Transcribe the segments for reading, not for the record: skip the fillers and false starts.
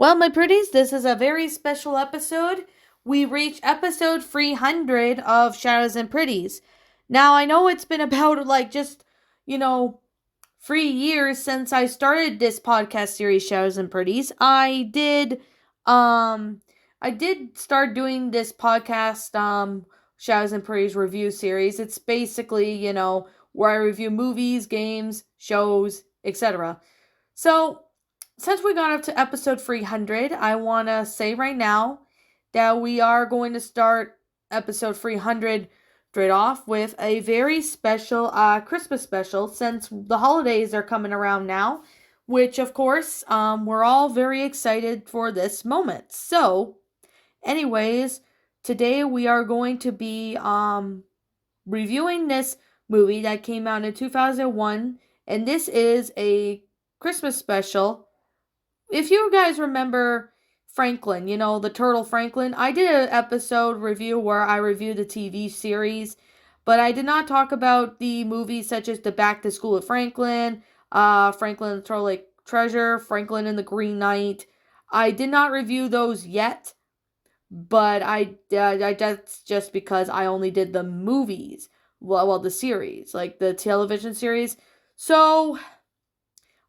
Well, my pretties, this is a very special episode. We reached episode 300 of Shadows and Pretties. Now, I know it's been about you know, 3 years since I started this podcast series, Shadows and Pretties. Um, I did start doing this podcast, Shadows and Pretties review series. It's basically, where I review movies, games, shows, etc. So, since we got up to episode 300, I want to say right now that we are going to start episode 300 straight off with a very special Christmas special since the holidays are coming around now, which of course we're all very excited for this moment. So, anyways, today we are going to be reviewing this movie that came out in 2001, and this is a Christmas special. If you guys remember Franklin, the turtle Franklin, I did an episode review where I reviewed the TV series, but I did not talk about the movies such as the Back to School with Franklin, Franklin and the Turtle Lake Treasure, Franklin and the Green Knight. I did not review those yet, but I that's just because I only did the movies, well, the series, like the television series. So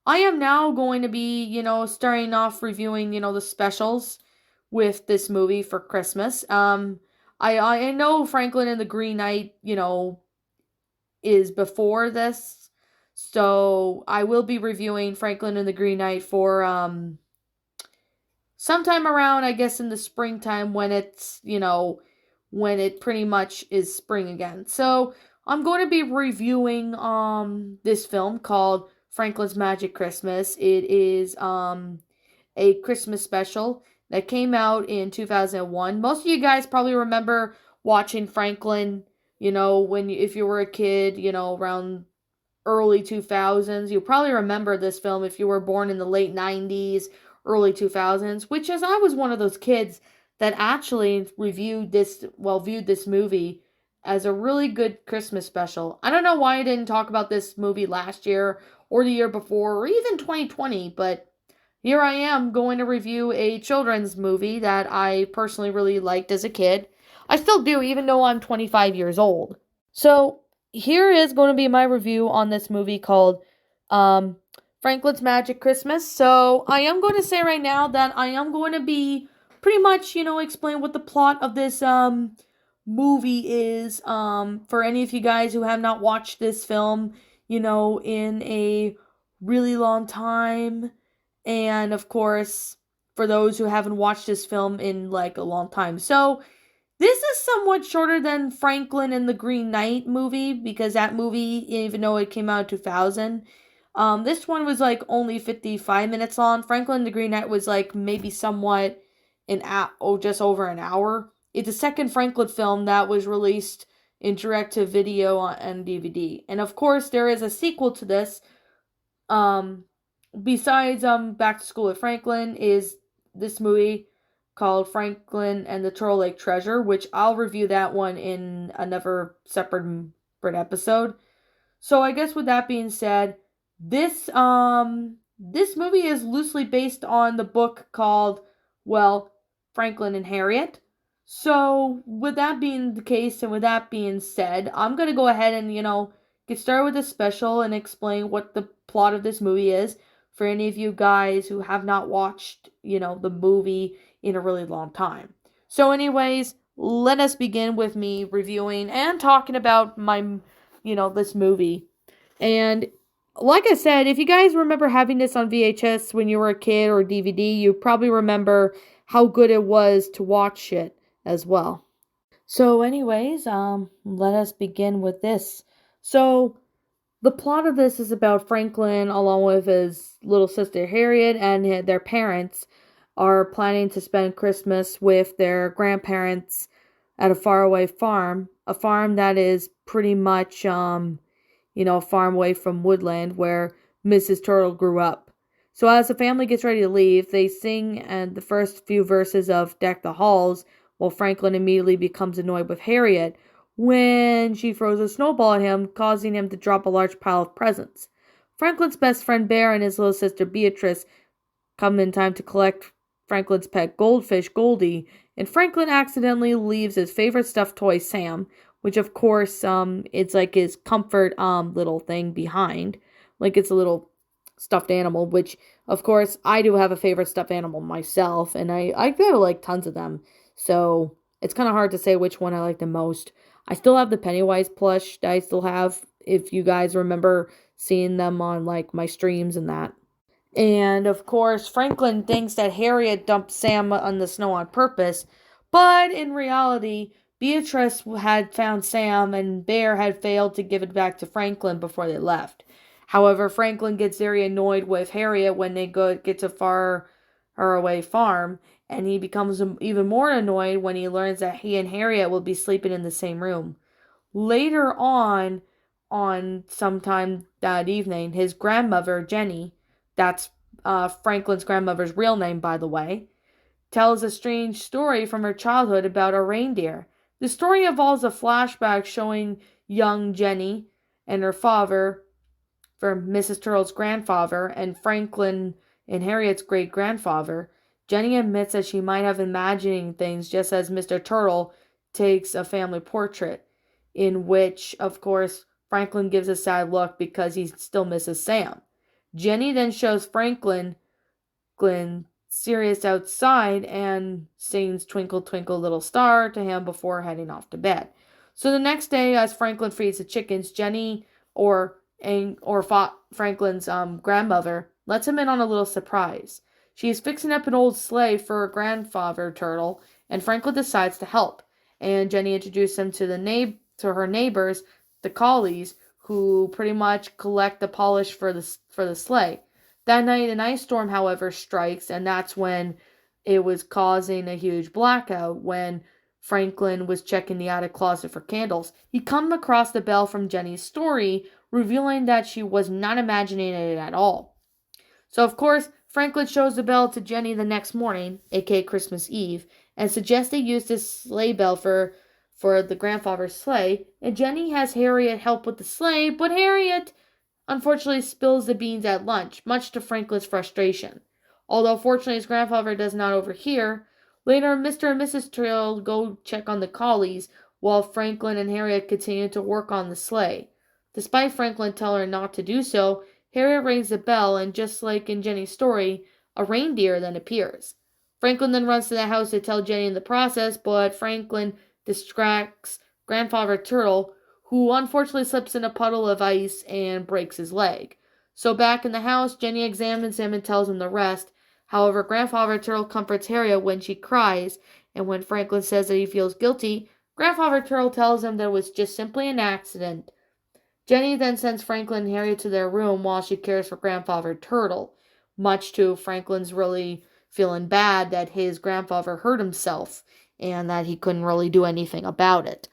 I am now going to be, starting off reviewing, the specials with this movie for Christmas. I know Franklin and the Green Knight, is before this, so I will be reviewing Franklin and the Green Knight for sometime around, I guess, in the springtime when it's, when it pretty much is spring again. So I'm going to be reviewing this film called Franklin's Magic Christmas. It is a Christmas special that came out in 2001. Most of you guys probably remember watching Franklin, if you were a kid, around early 2000s. You probably remember this film if you were born in the late 90s, early 2000s, which is I was one of those kids that actually viewed this movie as a really good Christmas special. I don't know why I didn't talk about this movie last year or the year before or even 2020, but here I am going to review a children's movie that I personally really liked as a kid. I still do, even though I'm 25 years old. So, here is going to be my review on this movie called Franklin's Magic Christmas. So, I am going to say right now that I am going to be pretty much, explain what the plot of this movie is for any of you guys who have not watched this film, in a really long time. And of course, for those who haven't watched this film in like a long time. So, this is somewhat shorter than Franklin and the Green Knight movie because that movie, even though it came out in 2000, this one was like only 55 minutes long. Franklin and the Green Knight was like maybe somewhat just over an hour. It's the second Franklin film that was released in direct-to-video and DVD. And of course, there is a sequel to this. Besides Back to School with Franklin is this movie called Franklin and the Turtle Lake Treasure, which I'll review that one in another separate episode. So I guess with that being said, this movie is loosely based on the book called, Franklin and Harriet. So with that being the case and with that being said, I'm going to go ahead and, get started with this special and explain what the plot of this movie is for any of you guys who have not watched, the movie in a really long time. So anyways, let us begin with me reviewing and talking about my, this movie. And like I said, if you guys remember having this on VHS when you were a kid or DVD, you probably remember how good it was to watch it as well. So anyways, let us begin with this. So the plot of this is about Franklin along with his little sister Harriet and their parents are planning to spend Christmas with their grandparents at a faraway farm, a farm that is pretty much, a farm away from woodland where Mrs. Turtle grew up. So as the family gets ready to leave, they sing and the first few verses of Deck the Halls, while Franklin immediately becomes annoyed with Harriet when she throws a snowball at him, causing him to drop a large pile of presents. Franklin's best friend Bear and his little sister Beatrice come in time to collect Franklin's pet goldfish, Goldie, and Franklin accidentally leaves his favorite stuffed toy, Sam, which of course, it's like his comfort, little thing behind. Like it's a little stuffed animal, which of course I do have a favorite stuffed animal myself, and I got like tons of them. So it's kind of hard to say which one I like the most. I still have the Pennywise plush that I still have, if you guys remember seeing them on like my streams and that. And of course, Franklin thinks that Harriet dumped Sam on the snow on purpose, but in reality, Beatrice had found Sam and Bear had failed to give it back to Franklin before they left. However, Franklin gets very annoyed with Harriet when they get to far away farm, and he becomes even more annoyed when he learns that he and Harriet will be sleeping in the same room. Later on sometime that evening, his grandmother, Jenny, that's Franklin's grandmother's real name, by the way, tells a strange story from her childhood about a reindeer. The story involves a flashback showing young Jenny and her father, for Mrs. Turtle's grandfather, and Franklin and Harriet's great grandfather. Jenny admits that she might have imagining things just as Mr. Turtle takes a family portrait, in which, of course, Franklin gives a sad look because he still misses Sam. Jenny then shows Franklin Sirius outside and sings Twinkle Twinkle Little Star to him before heading off to bed. So the next day, as Franklin feeds the chickens, Jenny or Franklin's grandmother lets him in on a little surprise. She is fixing up an old sleigh for her grandfather Turtle, and Franklin decides to help. And Jenny introduces him to her neighbors, the Collies, who pretty much collect the polish for the sleigh. That night, an ice storm, however, strikes, and that's when it was causing a huge blackout. When Franklin was checking the attic closet for candles, he come across the bell from Jenny's story, revealing that she was not imagining it at all. So, of course, Franklin shows the bell to Jenny the next morning, aka Christmas Eve, and suggests they use this sleigh bell for the grandfather's sleigh, and Jenny has Harriet help with the sleigh, but Harriet unfortunately spills the beans at lunch, much to Franklin's frustration. Although fortunately his grandfather does not overhear, later Mr. and Mrs. Turtle go check on the Collies, while Franklin and Harriet continue to work on the sleigh. Despite Franklin telling her not to do so, Harriet rings the bell, and just like in Jenny's story, a reindeer then appears. Franklin then runs to the house to tell Jenny in the process, but Franklin distracts Grandfather Turtle, who unfortunately slips in a puddle of ice and breaks his leg. So back in the house, Jenny examines him and tells him the rest. However, Grandfather Turtle comforts Harriet when she cries, and when Franklin says that he feels guilty, Grandfather Turtle tells him that it was just simply an accident. Jenny then sends Franklin and Harriet to their room while she cares for Grandfather Turtle, much to Franklin's really feeling bad that his grandfather hurt himself and that he couldn't really do anything about it.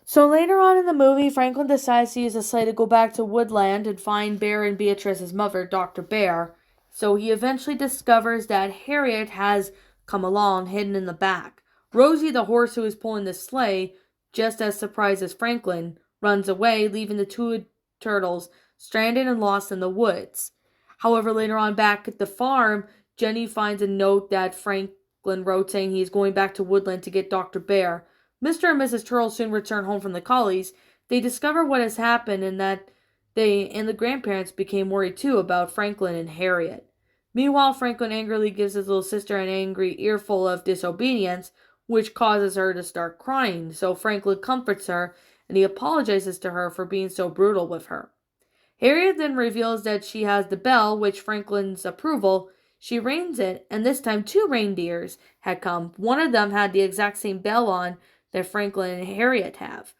So later on in the movie, Franklin decides to use the sleigh to go back to Woodland and find Bear and Beatrice's mother, Dr. Bear. So he eventually discovers that Harriet has come along, hidden in the back. Rosie, the horse who is pulling the sleigh, just as surprised as Franklin, runs away, leaving the two turtles stranded and lost in the woods. However, later on back at the farm, Jenny finds a note that Franklin wrote saying he is going back to Woodland to get Dr. Bear. Mr. and Mrs. Turtle soon return home from the Collies. They discover what has happened and that they and the grandparents became worried too about Franklin and Harriet. Meanwhile, Franklin angrily gives his little sister an angry earful of disobedience, which causes her to start crying. So Franklin comforts her and he apologizes to her for being so brutal with her. Harriet then reveals that she has the bell, which Franklin's approval. She rings it, and this time two reindeers had come. One of them had the exact same bell on that Franklin and Harriet have.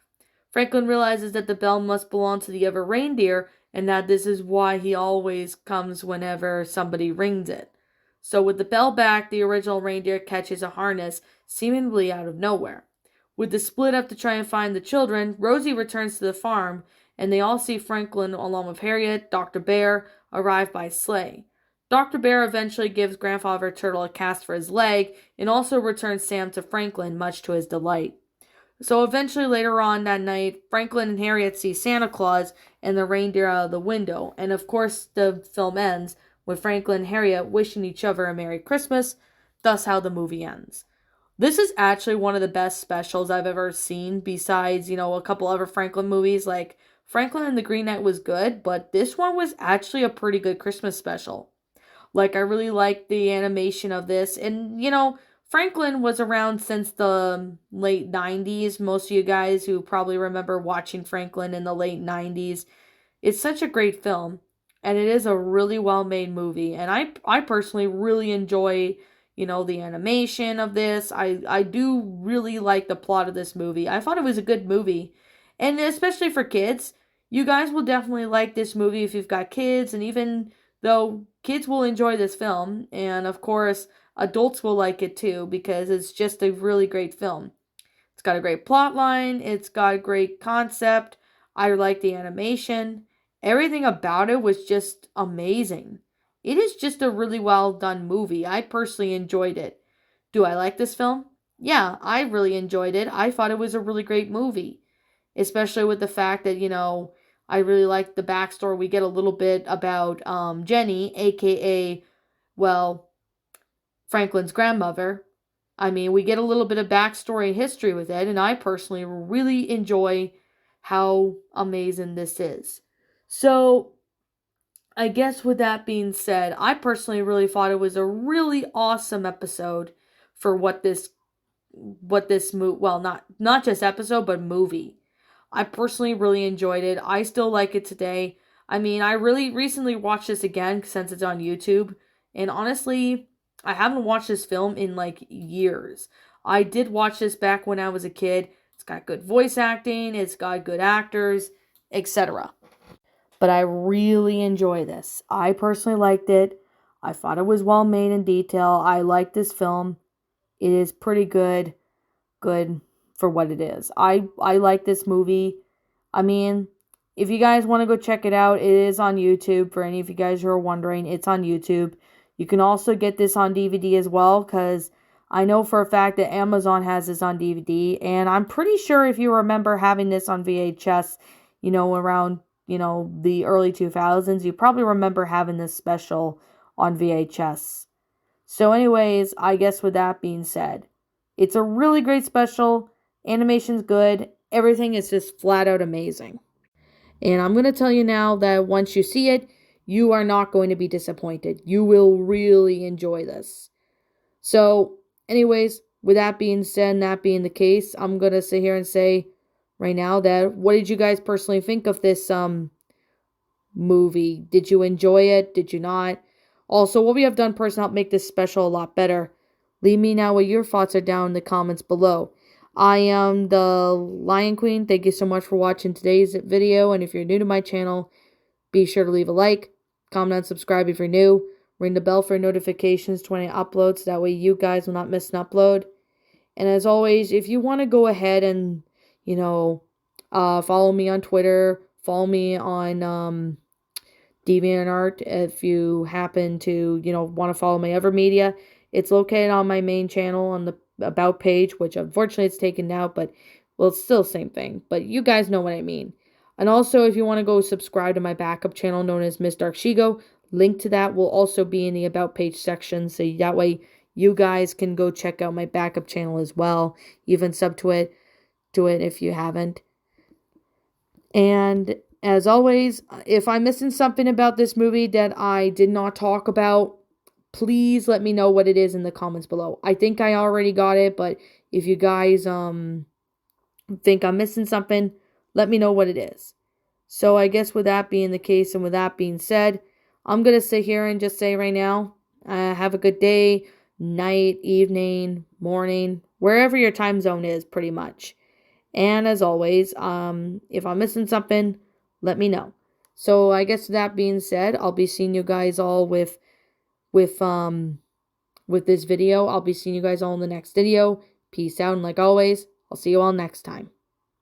Franklin realizes that the bell must belong to the other reindeer, and that this is why he always comes whenever somebody rings it. So with the bell back, the original reindeer catches a harness, seemingly out of nowhere. With the split up to try and find the children, Rosie returns to the farm, and they all see Franklin along with Harriet, Dr. Bear, arrive by sleigh. Dr. Bear eventually gives Grandfather Turtle a cast for his leg, and also returns Sam to Franklin, much to his delight. So eventually later on that night, Franklin and Harriet see Santa Claus and the reindeer out of the window, and of course the film ends with Franklin and Harriet wishing each other a Merry Christmas. thus how the movie ends. This is actually one of the best specials I've ever seen, besides, a couple other Franklin movies. Like, Franklin and the Green Knight was good, but this one was actually a pretty good Christmas special. Like, I really liked the animation of this. And, Franklin was around since the late 90s. Most of you guys who probably remember watching Franklin in the late 90s, it's such a great film, and it is a really well-made movie. And I personally really enjoy, the animation of this. I do really like the plot of this movie. I thought it was a good movie. And especially for kids, you guys will definitely like this movie if you've got kids, and even though kids will enjoy this film, and of course, adults will like it too because it's just a really great film. It's got a great plot line, it's got a great concept. I like the animation. Everything about it was just amazing. It is just a really well done movie. I personally enjoyed it. Do I like this film? Yeah, I really enjoyed it. I thought it was a really great movie, especially with the fact that, I really like the backstory. We get a little bit about Jenny, aka, well, Franklin's grandmother. I mean, we get a little bit of backstory and history with it, and I personally really enjoy how amazing this is. So, I guess with that being said, I personally really thought it was a really awesome episode for well, not just episode but movie. I personally really enjoyed it. I still like it today. I mean, I really recently watched this again since it's on YouTube. And honestly, I haven't watched this film in like years. I did watch this back when I was a kid. It's got good voice acting, it's got good actors, etc. But I really enjoy this. I personally liked it. I thought it was well made in detail. I like this film. It is pretty good for what it is. I like this movie. I mean, if you guys want to go check it out, it is on YouTube. For any of you guys who are wondering, it's on YouTube. You can also get this on DVD as well, because I know for a fact that Amazon has this on DVD, and I'm pretty sure if you remember having this on VHS, around, the early 2000s, you probably remember having this special on VHS. So anyways, I guess with that being said, it's a really great special. Animation's good. Everything is just flat out amazing. And I'm going to tell you now that once you see it, you are not going to be disappointed. You will really enjoy this. So, anyways, with that being said and that being the case, I'm going to sit here and say right now that what did you guys personally think of this movie? Did you enjoy it? Did you not? Also, what we have done personally help make this special a lot better. Leave me now what your thoughts are down in the comments below. I am the Lion Queen. Thank you so much for watching today's video. And if you're new to my channel, be sure to leave a like, comment, and subscribe if you're new. Ring the bell for notifications when I upload, so that way you guys will not miss an upload. And as always, if you want to go ahead and, follow me on Twitter, follow me on DeviantArt. If you happen to, want to follow my other media, it's located on my main channel on the About page, which unfortunately it's taken out, but, well, it's still the same thing. But you guys know what I mean. And also, if you want to go subscribe to my backup channel known as Miss Dark Shigo, link to that will also be in the About page section, so that way you guys can go check out my backup channel as well. Even sub to it if you haven't. And as always, if I'm missing something about this movie that I did not talk about, please let me know what it is in the comments below. I think I already got it, but if you guys think I'm missing something, let me know what it is. So I guess with that being the case and with that being said, I'm going to sit here and just say right now, have a good day, night, evening, morning, wherever your time zone is pretty much. And as always, if I'm missing something, let me know. So I guess that being said, I'll be seeing you guys all with this video. I'll be seeing you guys all in the next video. Peace out, and like always, I'll see you all next time.